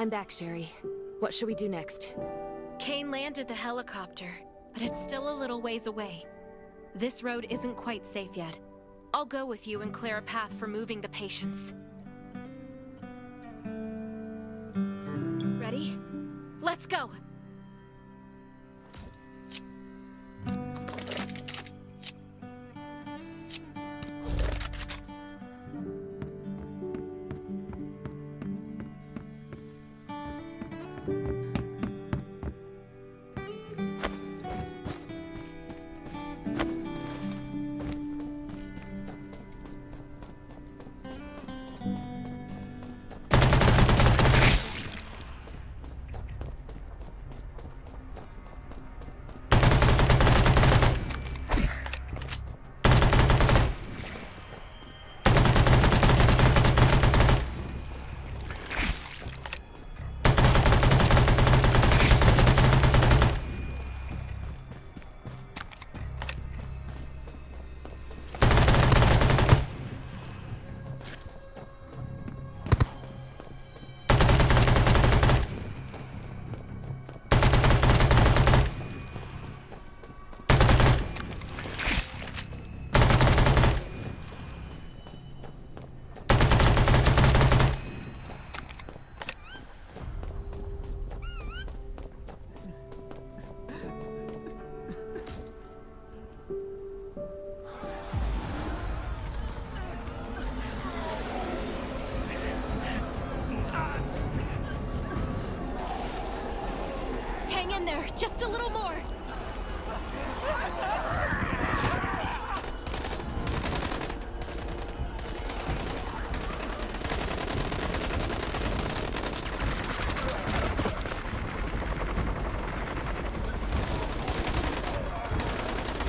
I'm back, Sherry. What should we do next? Kane landed the helicopter, but it's still a little ways away. This road isn't quite safe yet. I'll go with you and clear a path for moving the patients. Ready? Let's go! Hang in there, just a little more.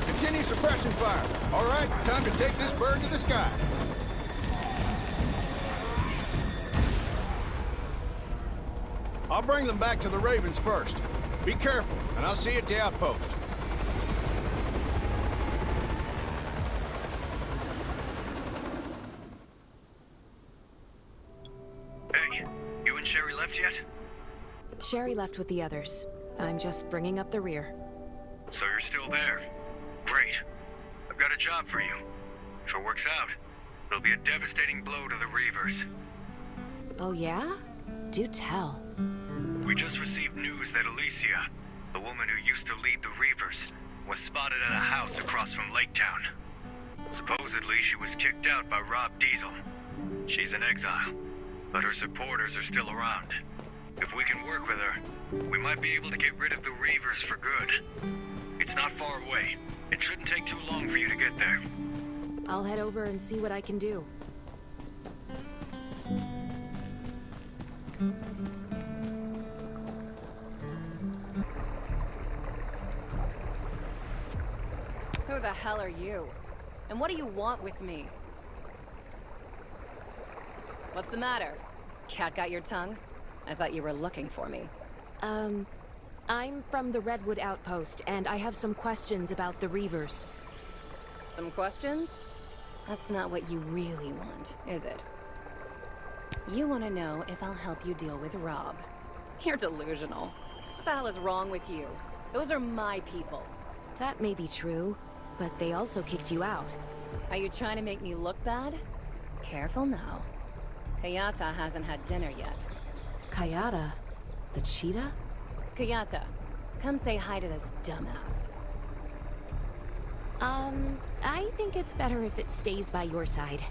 Continue suppression fire. All right, time to take this bird to the sky. I'll bring them back to the Ravens first. Be careful, and I'll see you at the outpost. Hey, you and Sherry left yet? Sherry left with the others. I'm just bringing up the rear. So you're still there. Great. I've got a job for you. If it works out, it'll be a devastating blow to the Reavers. Oh yeah? Do tell. We just received news that Alicia, the woman who used to lead the Reavers, was spotted at a house across from Lake Town. Supposedly, she was kicked out by Rob Diesel. She's in exile, but her supporters are still around. If we can work with her, we might be able to get rid of the Reavers for good. It's not far away. It shouldn't take too long for you to get there. I'll head over and see what I can do. Who the hell are you? And what do you want with me? What's the matter? Cat got your tongue? I thought you were looking for me. I'm from the Redwood Outpost, and I have some questions about the Reavers. Some questions? That's not what you really want, is it? You want to know if I'll help you deal with Rob. You're delusional. What the hell is wrong with you? Those are my people. That may be true, but they also kicked you out. Are you trying to make me look bad? Careful now. Kayata hasn't had dinner yet. Kayata? The cheetah? Kayata, come say hi to this dumbass. I think it's better if it stays by your side.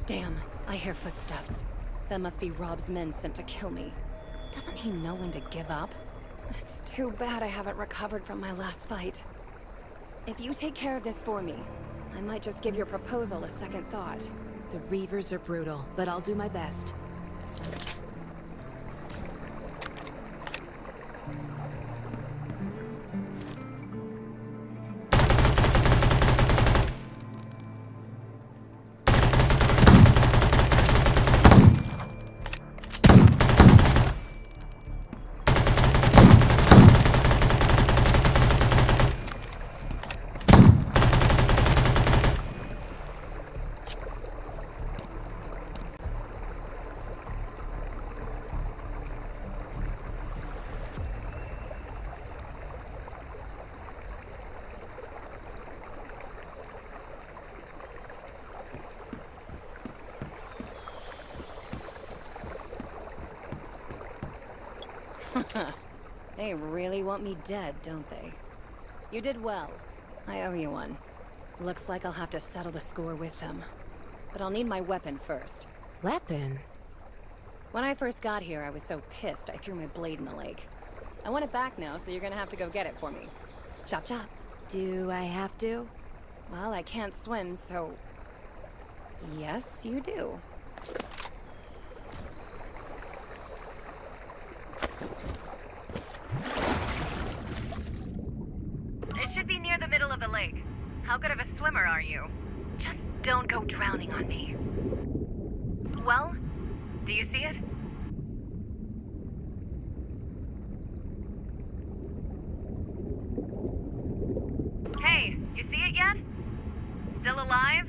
Damn, I hear footsteps. That must be Rob's men sent to kill me. Doesn't he know when to give up? It's too bad I haven't recovered from my last fight. If you take care of this for me, I might just give your proposal a second thought. The Reavers are brutal, but I'll do my best. They really want me dead, don't they? You did well. I owe you one. Looks like I'll have to settle the score with them. But I'll need my weapon first. Weapon? When I first got here, I was so pissed I threw my blade in the lake. I want it back now, so you're gonna have to go get it for me. Chop chop. Do I have to? Well, I can't swim, so... Yes, you do. It should be near the middle of the lake. How good of a swimmer are you? Just don't go drowning on me. Well, do you see it? Hey, you see it yet? Still alive?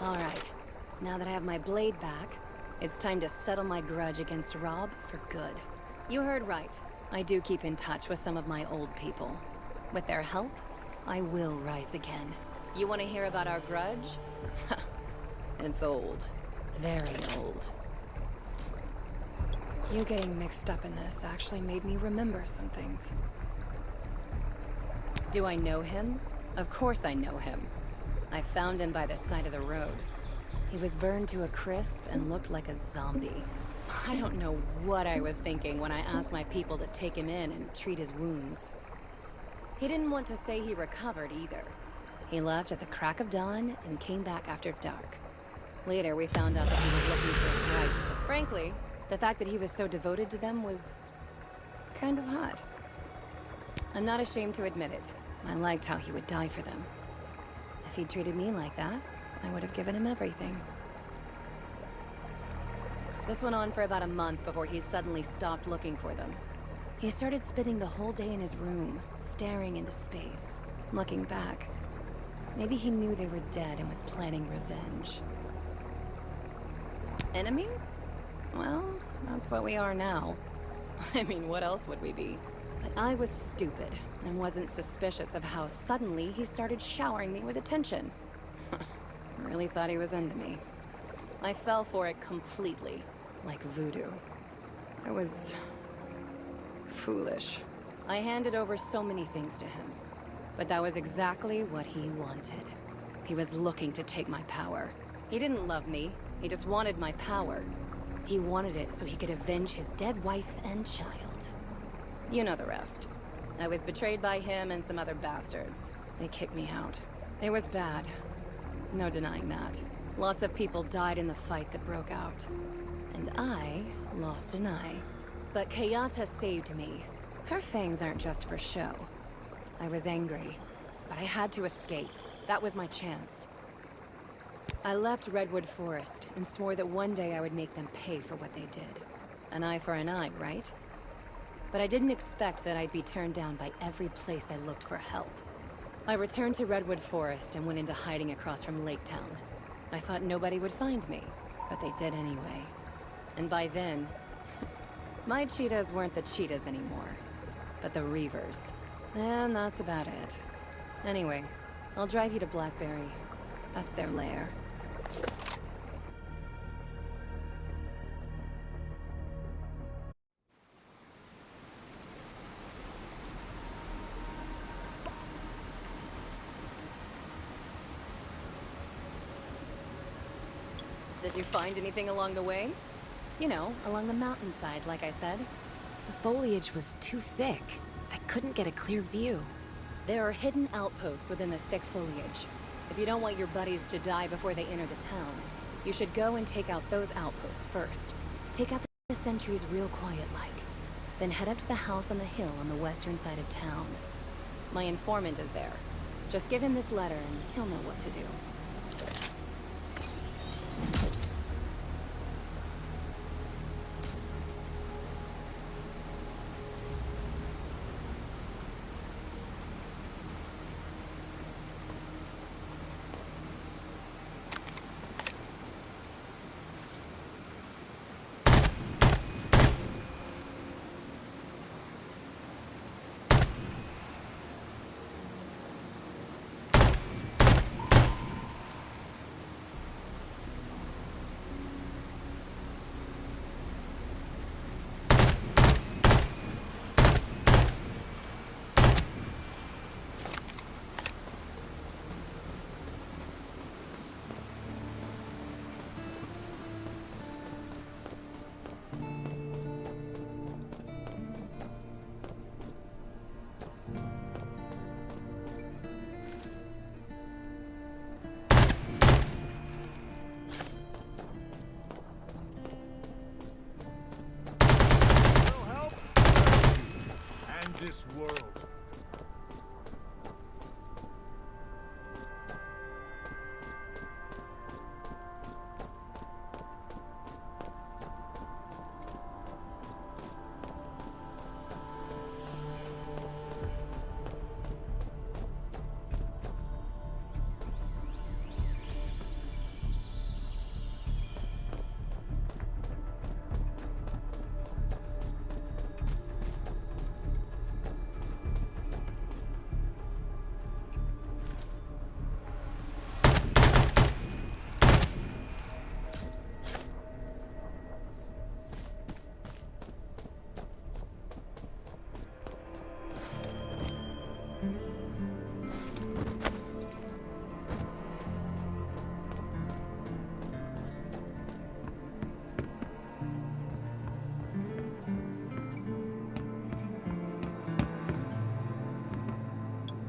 Alright, now that I have my blade back, it's time to settle my grudge against Rob for good. You heard right. I do keep in touch with some of my old people. With their help, I will rise again. You want to hear about our grudge? It's old. Very old. You getting mixed up in this actually made me remember some things. Do I know him? Of course I know him. I found him by the side of the road. He was burned to a crisp and looked like a zombie. I don't know what I was thinking when I asked my people to take him in and treat his wounds. He didn't want to say he recovered either. He left at the crack of dawn and came back after dark. Later, we found out that he was looking for his wife. Frankly, the fact that he was so devoted to them was kind of hot. I'm not ashamed to admit it. I liked how he would die for them. If he'd treated me like that, I would have given him everything. This went on for about a month before he suddenly stopped looking for them. He started spending the whole day in his room, staring into space, looking back. Maybe he knew they were dead and was planning revenge. Enemies? Well, that's what we are now. I mean, what else would we be? But I was stupid and wasn't suspicious of how suddenly he started showering me with attention. Really thought he was into me. I fell for it completely, like voodoo. I was foolish. I handed over so many things to him, but that was exactly what he wanted. He was looking to take my power. He didn't love me, he just wanted my power. He wanted it so he could avenge his dead wife and child. You know the rest. I was betrayed by him and some other bastards. They kicked me out. It was bad. No denying that. Lots of people died in the fight that broke out. And I lost an eye. But Kayata saved me. Her fangs aren't just for show. I was angry, but I had to escape. That was my chance. I left Redwood Forest and swore that one day I would make them pay for what they did. An eye for an eye, right? But I didn't expect that I'd be turned down by every place I looked for help. I returned to Redwood Forest and went into hiding across from Lake Town. I thought nobody would find me, but they did anyway. And by then, my cheetahs weren't the cheetahs anymore, but the Reavers. And that's about it. Anyway, I'll drive you to Blackberry. That's their lair. Did you find anything along the way? You know, along the mountainside, like I said. The foliage was too thick. I couldn't get a clear view. There are hidden outposts within the thick foliage. If you don't want your buddies to die before they enter the town, you should go and take out those outposts first. Take out the sentries real quiet-like. Then head up to the house on the hill on the western side of town. My informant is there. Just give him this letter and he'll know what to do. This world.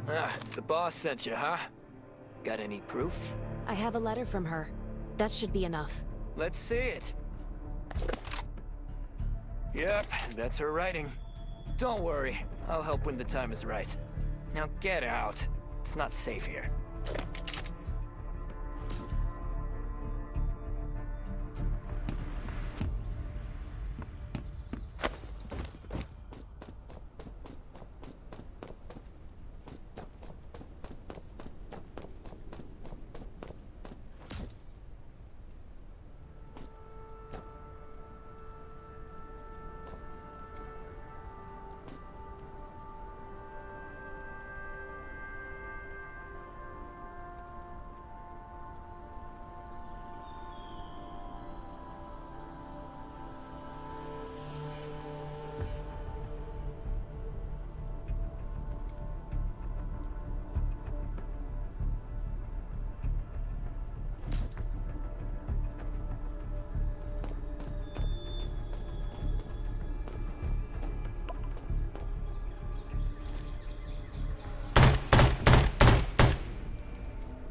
Ah, the boss sent you, huh? Got any proof? I have a letter from her. That should be enough. Let's see it. Yep, that's her writing. Don't worry, I'll help when the time is right. Now get out. It's not safe here.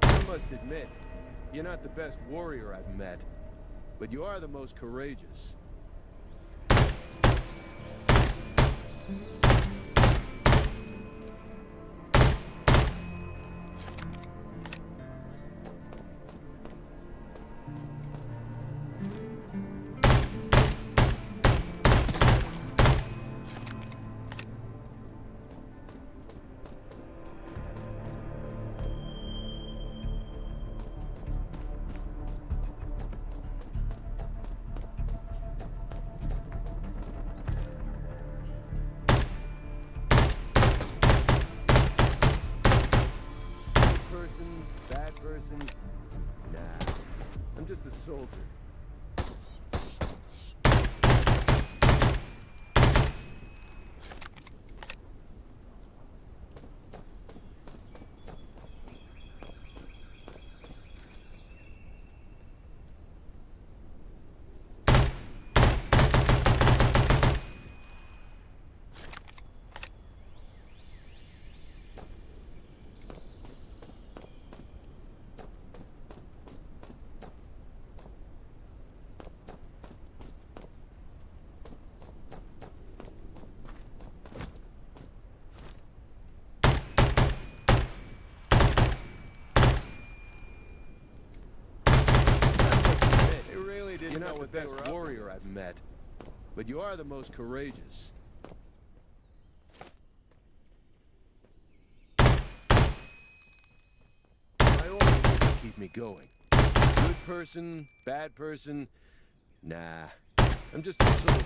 I must admit, you're not the best warrior I've met, but you are the most courageous. Bad person? Nah, I'm just a soldier. not the best warrior I've met, but you are the most courageous. My orders are to keep me going. Good person, bad person, nah. I'm just a soldier.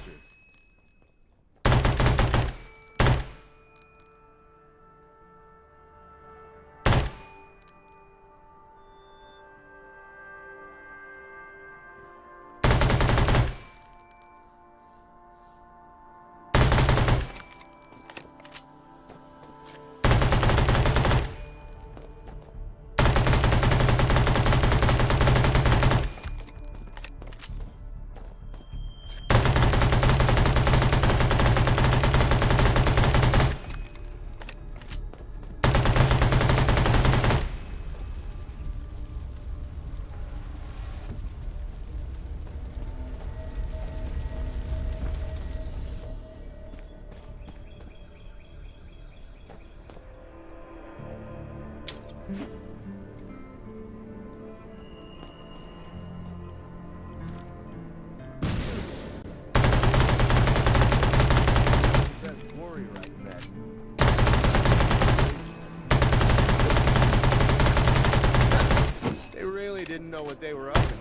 Best warrior I've met. They really didn't know what they were up to.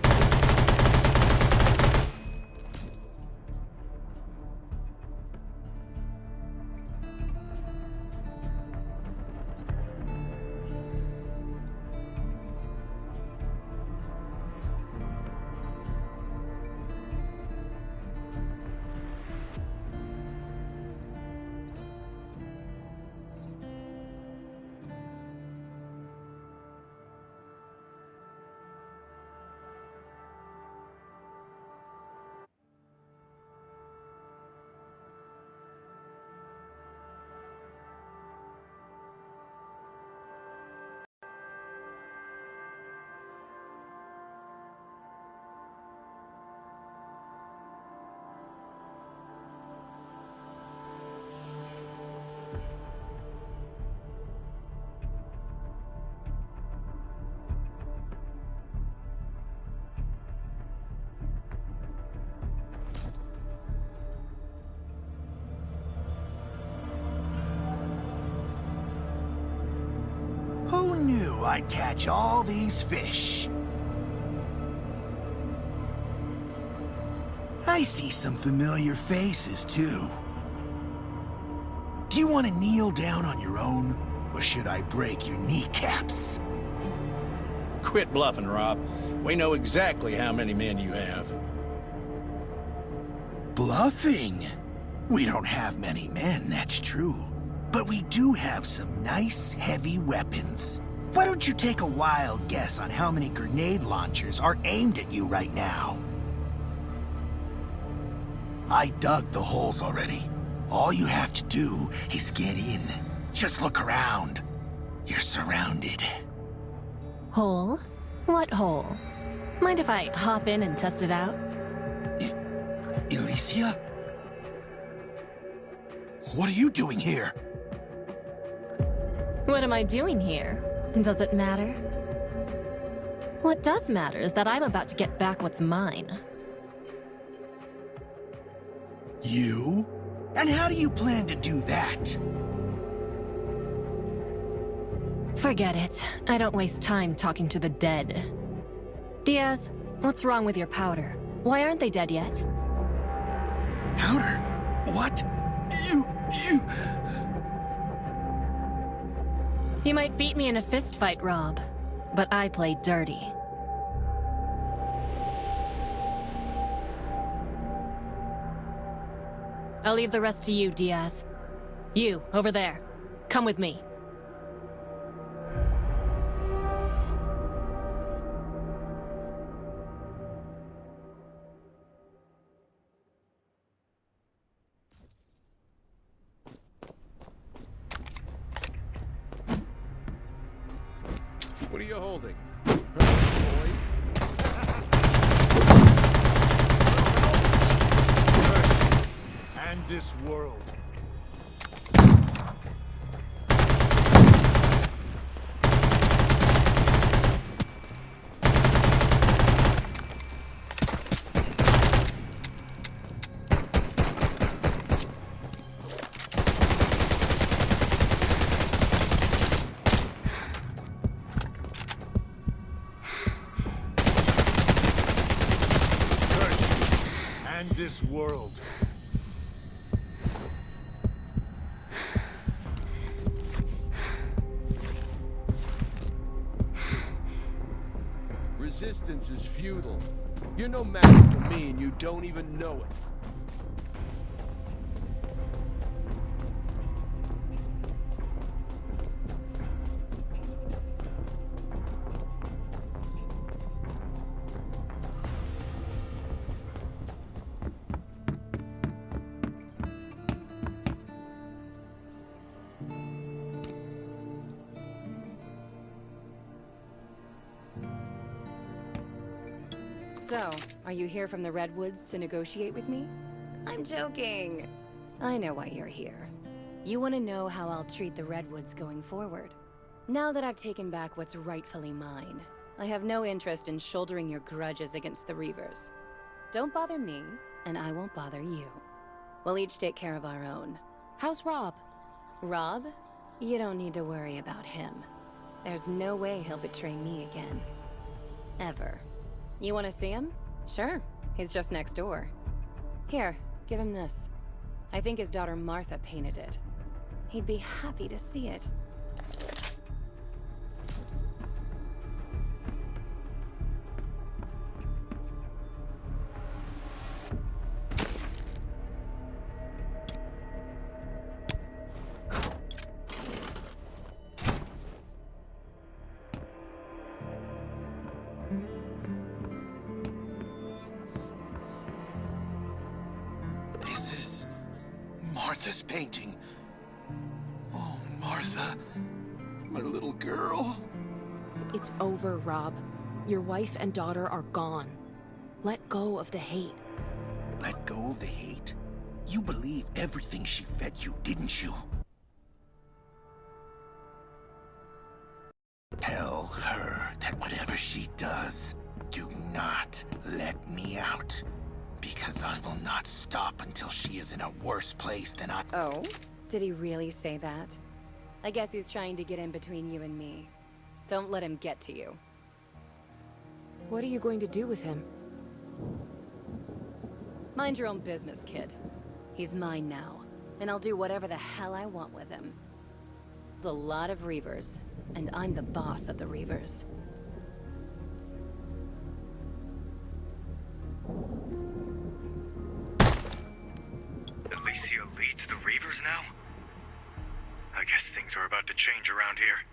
Who knew I'd catch all these fish? I see some familiar faces, too. Do you want to kneel down on your own, or should I break your kneecaps? Quit bluffing, Rob. We know exactly how many men you have. Bluffing? We don't have many men, that's true. But we do have some nice, heavy weapons. Why don't you take a wild guess on how many grenade launchers are aimed at you right now? I dug the holes already. All you have to do is get in. Just look around. You're surrounded. Hole? What hole? Mind if I hop in and test it out? Alicia? What are you doing here? What am I doing here? Does it matter? What does matter is that I'm about to get back what's mine. You? And how do you plan to do that? Forget it. I don't waste time talking to the dead. Diaz, what's wrong with your powder? Why aren't they dead yet? Powder? What? You... You might beat me in a fist fight, Rob, but I play dirty. I'll leave the rest to you, Diaz. You, over there. Come with me. What are you holding? And this world. resistance is futile. You're no match for me, and you don't even know it. So, are you here from the Redwoods to negotiate with me? I'm joking. I know why you're here. You want to know how I'll treat the Redwoods going forward. Now that I've taken back what's rightfully mine, I have no interest in shouldering your grudges against the Reavers. Don't bother me, and I won't bother you. We'll each take care of our own. How's Rob? Rob? You don't need to worry about him. There's no way he'll betray me again. Ever. You want to see him? Sure. He's just next door. Here, give him this. I think his daughter Martha painted it. He'd be happy to see it. Martha's painting. Oh, Martha, my little girl. It's over, Rob. Your wife and daughter are gone. Let go of the hate. Let go of the hate? You believe everything she fed you, didn't you? Tell her that whatever she does, do not let me out. Because I will not stop until she is in a worse place than I— Oh? Did he really say that? I guess he's trying to get in between you and me. Don't let him get to you. What are you going to do with him? Mind your own business, kid. He's mine now, and I'll do whatever the hell I want with him. There's a lot of Reavers, and I'm the boss of the Reavers. Alicia leads the Reavers now? I guess things are about to change around here.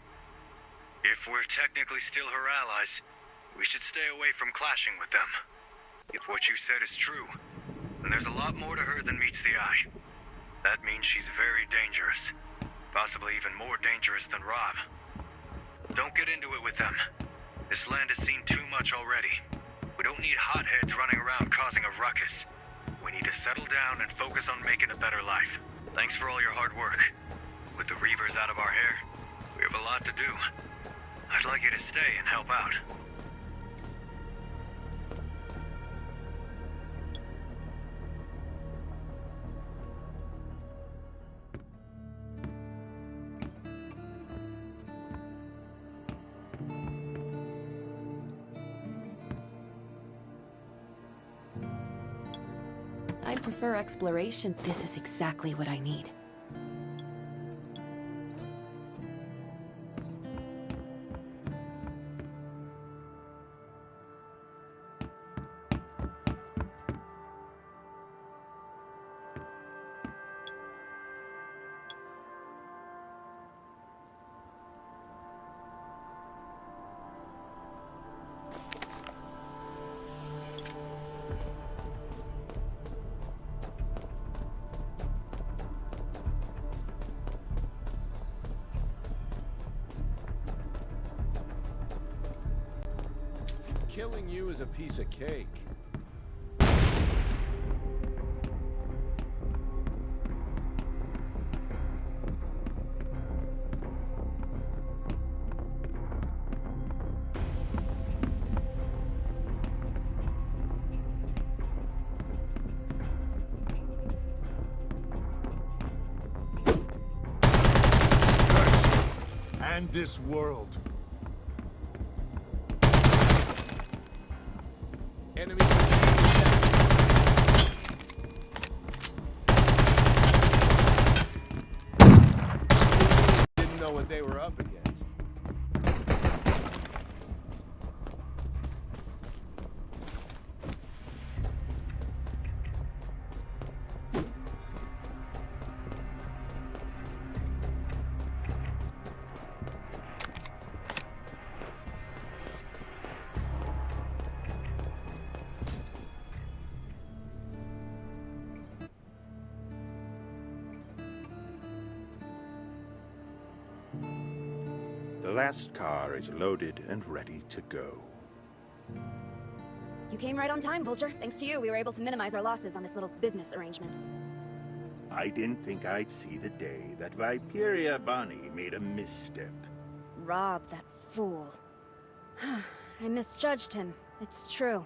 If we're technically still her allies, we should stay away from clashing with them. If what you said is true, then there's a lot more to her than meets the eye. That means she's very dangerous. Possibly even more dangerous than Rob. Don't get into it with them. This land has seen too much already. We don't need hotheads running around causing a ruckus. We need to settle down and focus on making a better life. Thanks for all your hard work. With the Reavers out of our hair, we have a lot to do. I'd like you to stay and help out. I'd prefer exploration. This is exactly what I need. Killing you is a piece of cake. And this world. Enemy didn't know what they were up against. The last car is loaded and ready to go. You came right on time, Vulture. Thanks to you, we were able to minimize our losses on this little business arrangement. I didn't think I'd see the day that Viperia Bonnie made a misstep. Rob, that fool. I misjudged him. It's true.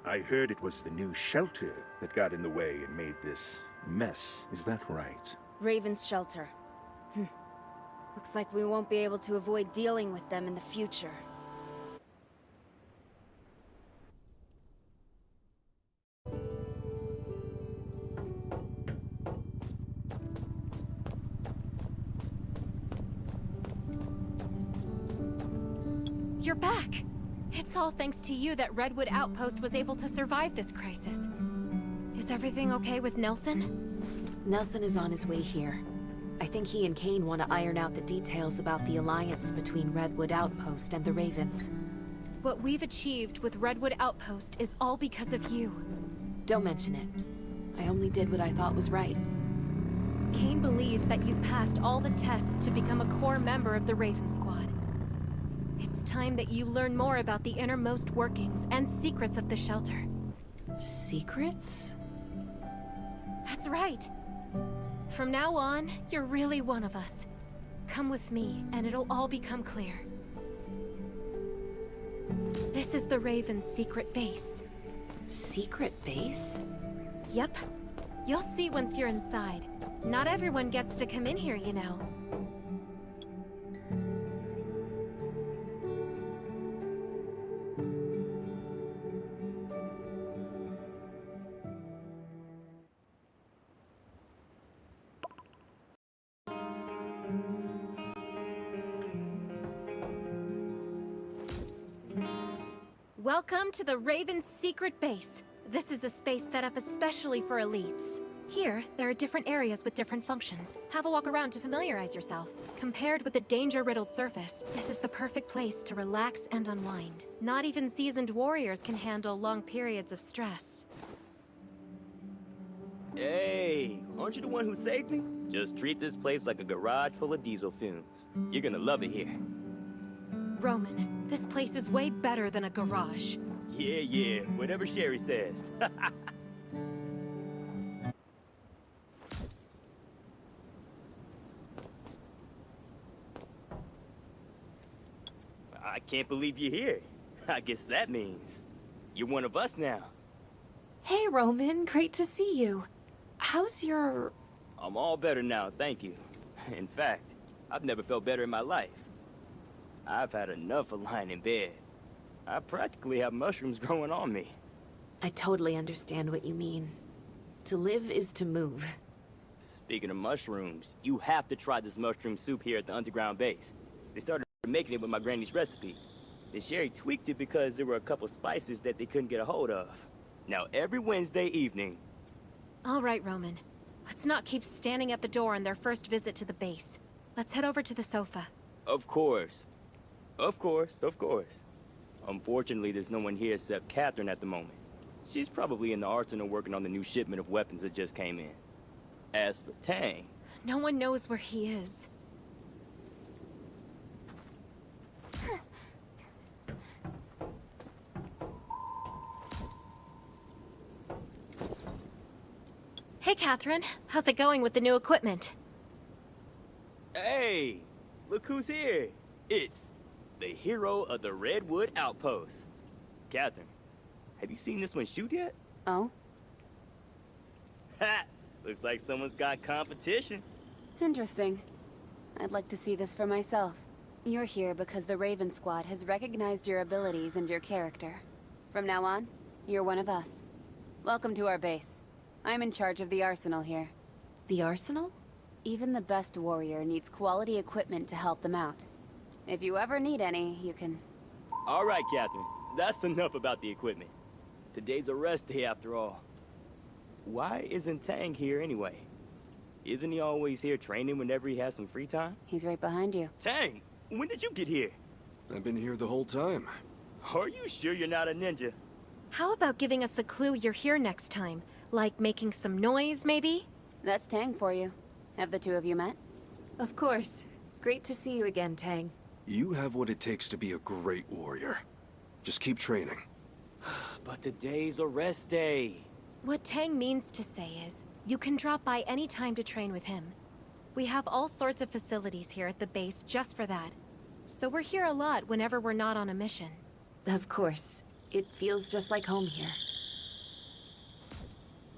I heard it was the new shelter that got in the way and made this mess. Is that right? Raven's shelter. Looks like we won't be able to avoid dealing with them in the future. You're back! It's all thanks to you that Redwood Outpost was able to survive this crisis. Is everything okay with Nelson? Nelson is on his way here. I think he and Kane want to iron out the details about the alliance between Redwood Outpost and the Ravens. What we've achieved with Redwood Outpost is all because of you. Don't mention it. I only did what I thought was right. Kane believes that you've passed all the tests to become a core member of the Raven Squad. It's time that you learn more about the innermost workings and secrets of the shelter. Secrets? That's right. From now on, you're really one of us. Come with me, and it'll all become clear. This is the Raven's secret base. Secret base? Yep. You'll see once you're inside. Not everyone gets to come in here, you know. Welcome to the Raven's secret base. This is a space set up especially for elites. Here, there are different areas with different functions. Have a walk around to familiarize yourself. Compared with the danger-riddled surface, this is the perfect place to relax and unwind. Not even seasoned warriors can handle long periods of stress. Hey, aren't you the one who saved me? Just treat this place like a garage full of diesel fumes. You're gonna love it here. Roman, this place is way better than a garage. Yeah, whatever Sherry says. I can't believe you're here. I guess that means you're one of us now. Hey, Roman. Great to see you. How's your... I'm all better now, thank you. In fact, I've never felt better in my life. I've had enough of lying in bed. I practically have mushrooms growing on me. I totally understand what you mean. To live is to move. Speaking of mushrooms, you have to try this mushroom soup here at the underground base. They started making it with my granny's recipe. And Sherry tweaked it because there were a couple spices that they couldn't get a hold of. Now, every Wednesday evening... All right, Roman. Let's not keep standing at the door on their first visit to the base. Let's head over to the sofa. Of course. Of course. Unfortunately, there's no one here except Catherine at the moment. She's probably in the arsenal working on the new shipment of weapons that just came in. As for Tang... No one knows where he is. Hey, Catherine. How's it going with the new equipment? Hey! Look who's here! It's the hero of the Redwood Outpost. Catherine, have you seen this one shoot yet? Oh? Ha! Looks like someone's got competition. Interesting. I'd like to see this for myself. You're here because the Raven Squad has recognized your abilities and your character. From now on, you're one of us. Welcome to our base. I'm in charge of the arsenal here. The arsenal? Even the best warrior needs quality equipment to help them out. If you ever need any, you can... All right, Catherine. That's enough about the equipment. Today's a rest day after all. Why isn't Tang here anyway? Isn't he always here training whenever he has some free time? He's right behind you. Tang, when did you get here? I've been here the whole time. Are you sure you're not a ninja? How about giving us a clue you're here next time? Like making some noise, maybe? That's Tang for you. Have the two of you met? Of course. Great to see you again, Tang. You have what it takes to be a great warrior. Just keep training. But today's a rest day. What Tang means to say is, you can drop by any time to train with him. We have all sorts of facilities here at the base just for that. So we're here a lot whenever we're not on a mission. Of course. It feels just like home here.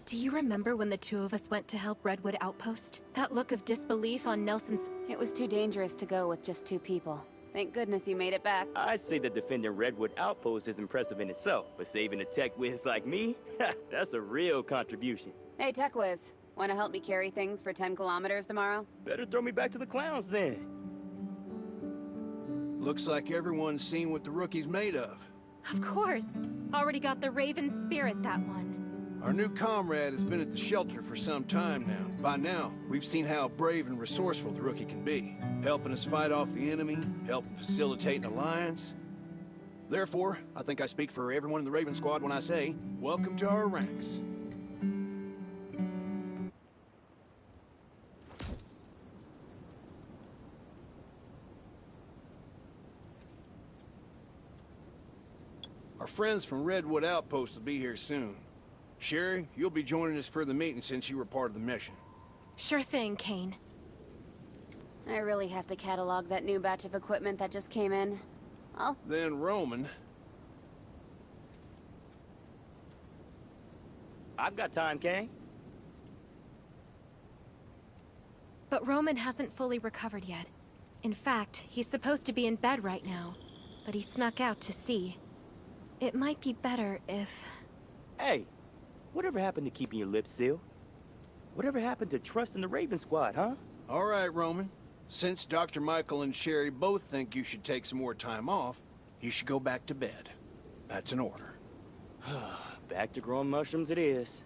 Do you remember when the two of us went to help Redwood Outpost? That look of disbelief on Nelson's... It was too dangerous to go with just 2 people. Thank goodness you made it back. I'd say that defending Redwood Outpost is impressive in itself, but saving a tech whiz like me, that's a real contribution. Hey, Tech Whiz. Want to help me carry things for 10 kilometers tomorrow? Better throw me back to the clowns then. Looks like everyone's seen what the rookie's made of. Of course. Already got the Raven spirit, that one. Our new comrade has been at the shelter for some time now. By now, we've seen how brave and resourceful the rookie can be, helping us fight off the enemy, helping facilitate an alliance. Therefore, I think I speak for everyone in the Raven Squad when I say, welcome to our ranks. Our friends from Redwood Outpost will be here soon. Sherry, you'll be joining us for the meeting since you were part of the mission. Sure thing, Kane. I really have to catalog that new batch of equipment that just came in. Then Roman. I've got time, Kane. But Roman hasn't fully recovered yet. In fact, he's supposed to be in bed right now, but he snuck out to see. It might be better if... Hey, whatever happened to keeping your lips sealed? Whatever happened to trusting the Raven Squad, huh? All right, Roman. Since Dr. Michael and Sherry both think you should take some more time off, you should go back to bed. That's an order. Back to growing mushrooms it is.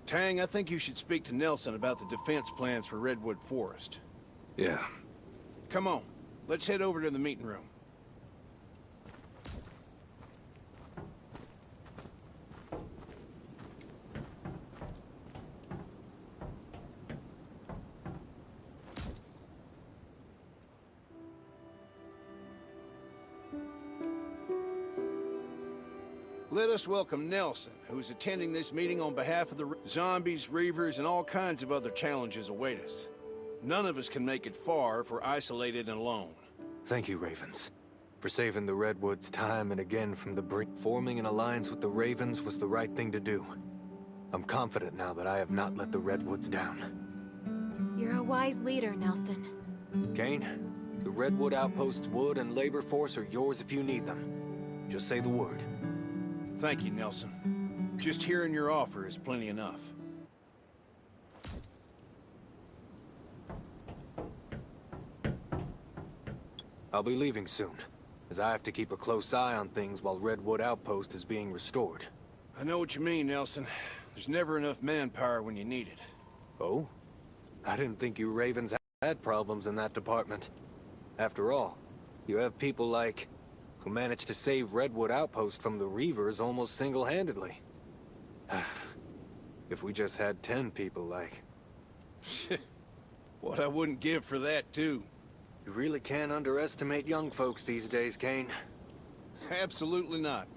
Tang, I think you should speak to Nelson about the defense plans for Redwood Forest. Yeah. Come on, let's head over to the meeting room. Let us welcome Nelson, who's attending this meeting on behalf of the zombies, reavers, and all kinds of other challenges await us. None of us can make it far if we're isolated and alone. Thank you, Ravens, for saving the Redwoods time and again from the brink. Forming an alliance with the Ravens was the right thing to do. I'm confident now that I have not let the Redwoods down. You're a wise leader, Nelson. Kane, the Redwood Outpost's wood and labor force are yours if you need them. Just say the word. Thank you, Nelson. Just hearing your offer is plenty enough. I'll be leaving soon, as I have to keep a close eye on things while Redwood Outpost is being restored. I know what you mean, Nelson. There's never enough manpower when you need it. Oh? I didn't think you Ravens had problems in that department. After all, you have people like... who managed to save Redwood Outpost from the Reavers almost single-handedly. If we just had 10 people like... What I wouldn't give for that, too. You really can't underestimate young folks these days, Kane. Absolutely not.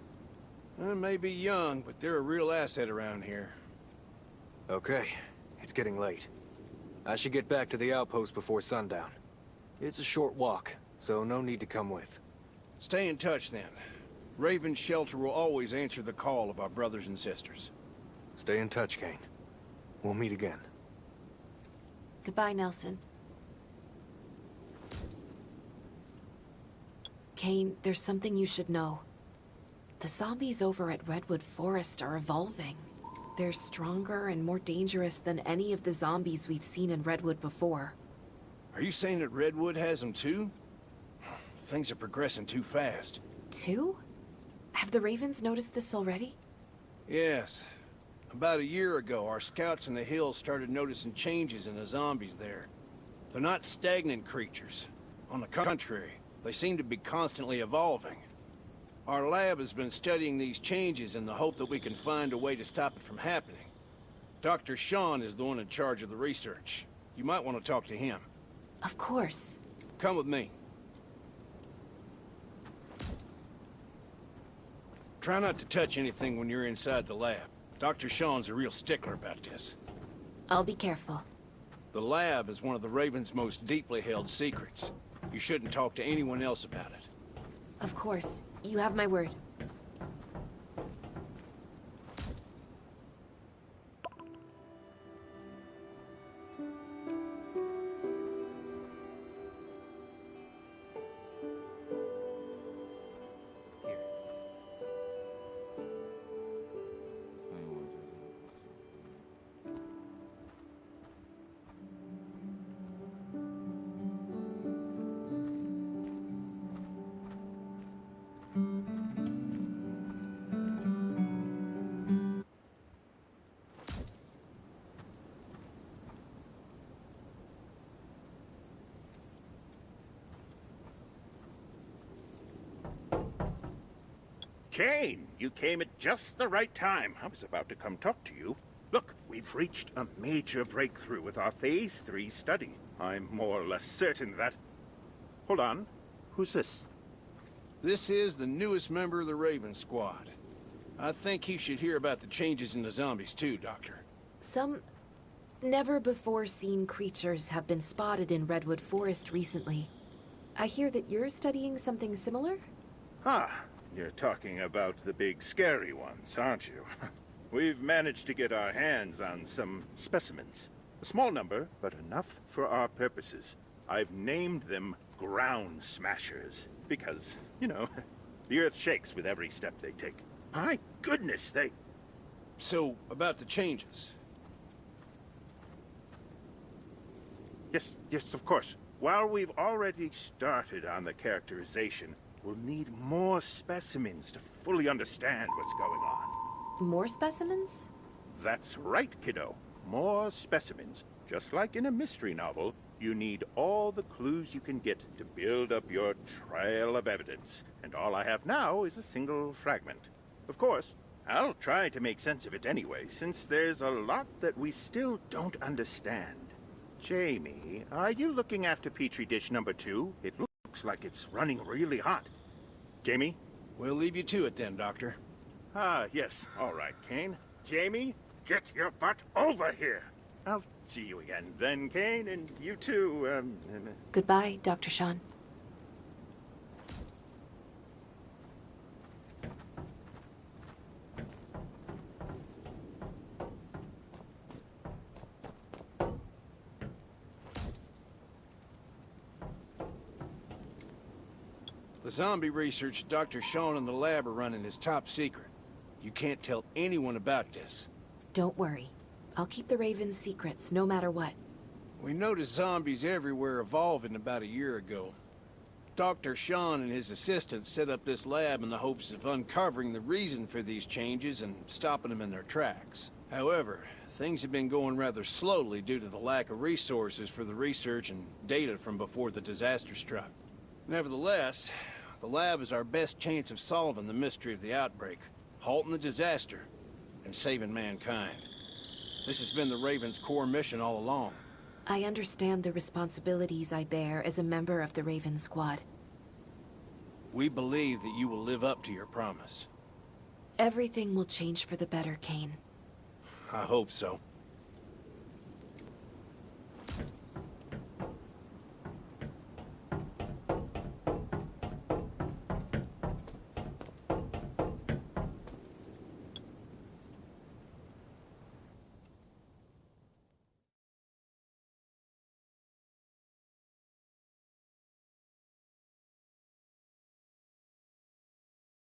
They may be young, but they're a real asset around here. Okay, it's getting late. I should get back to the outpost before sundown. It's a short walk, so no need to come with. Stay in touch, then. Raven's shelter will always answer the call of our brothers and sisters. Stay in touch, Kane. We'll meet again. Goodbye, Nelson. Kane, there's something you should know. The zombies over at Redwood Forest are evolving. They're stronger and more dangerous than any of the zombies we've seen in Redwood before. Are you saying that Redwood has them too? Things are progressing too fast. Too? Have the Ravens noticed this already? Yes. About a year ago, our scouts in the hills started noticing changes in the zombies there. They're not stagnant creatures. On the contrary, they seem to be constantly evolving. Our lab has been studying these changes in the hope that we can find a way to stop it from happening. Dr. Sean is the one in charge of the research. You might want to talk to him. Of course. Come with me. Try not to touch anything when you're inside the lab. Dr. Sean's a real stickler about this. I'll be careful. The lab is one of the Raven's most deeply held secrets. You shouldn't talk to anyone else about it. Of course. You have my word. Kane, you came at just the right time. I was about to come talk to you. Look, we've reached a major breakthrough with our Phase 3 study. I'm more or less certain that... Hold on. Who's this? This is the newest member of the Raven Squad. I think he should hear about the changes in the zombies too, Doctor. Some never-before-seen creatures have been spotted in Redwood Forest recently. I hear that you're studying something similar? Ah, you're talking about the big scary ones, aren't you? We've managed to get our hands on some specimens. A small number, but enough for our purposes. I've named them ground smashers because, you know, the earth shakes with every step they take. My goodness, they... So, about the changes. Yes, of course. While we've already started on the characterization, we'll need more specimens to fully understand what's going on. More specimens? That's right, kiddo. More specimens. Just like in a mystery novel, you need all the clues you can get to build up your trail of evidence. And all I have now is a single fragment. Of course, I'll try to make sense of it anyway, since there's a lot that we still don't understand. Jamie, are you looking after Petri dish number 2? It looks like it's running really hot. Jamie? We'll leave you to it then, Doctor. Ah, yes. All right, Kane. Jamie, get your butt over here. I'll see you again then, Kane, and you too, Goodbye, Dr. Sean. The zombie research Dr. Sean and the lab are running is top secret. You can't tell anyone about this. Don't worry. I'll keep the Raven's secrets, no matter what. We noticed zombies everywhere evolving about a year ago. Dr. Sean and his assistants set up this lab in the hopes of uncovering the reason for these changes and stopping them in their tracks. However, things have been going rather slowly due to the lack of resources for the research and data from before the disaster struck. Nevertheless, the lab is our best chance of solving the mystery of the outbreak, halting the disaster, and saving mankind. This has been the Raven's core mission all along. I understand the responsibilities I bear as a member of the Raven Squad. We believe that you will live up to your promise. Everything will change for the better, Kane. I hope so.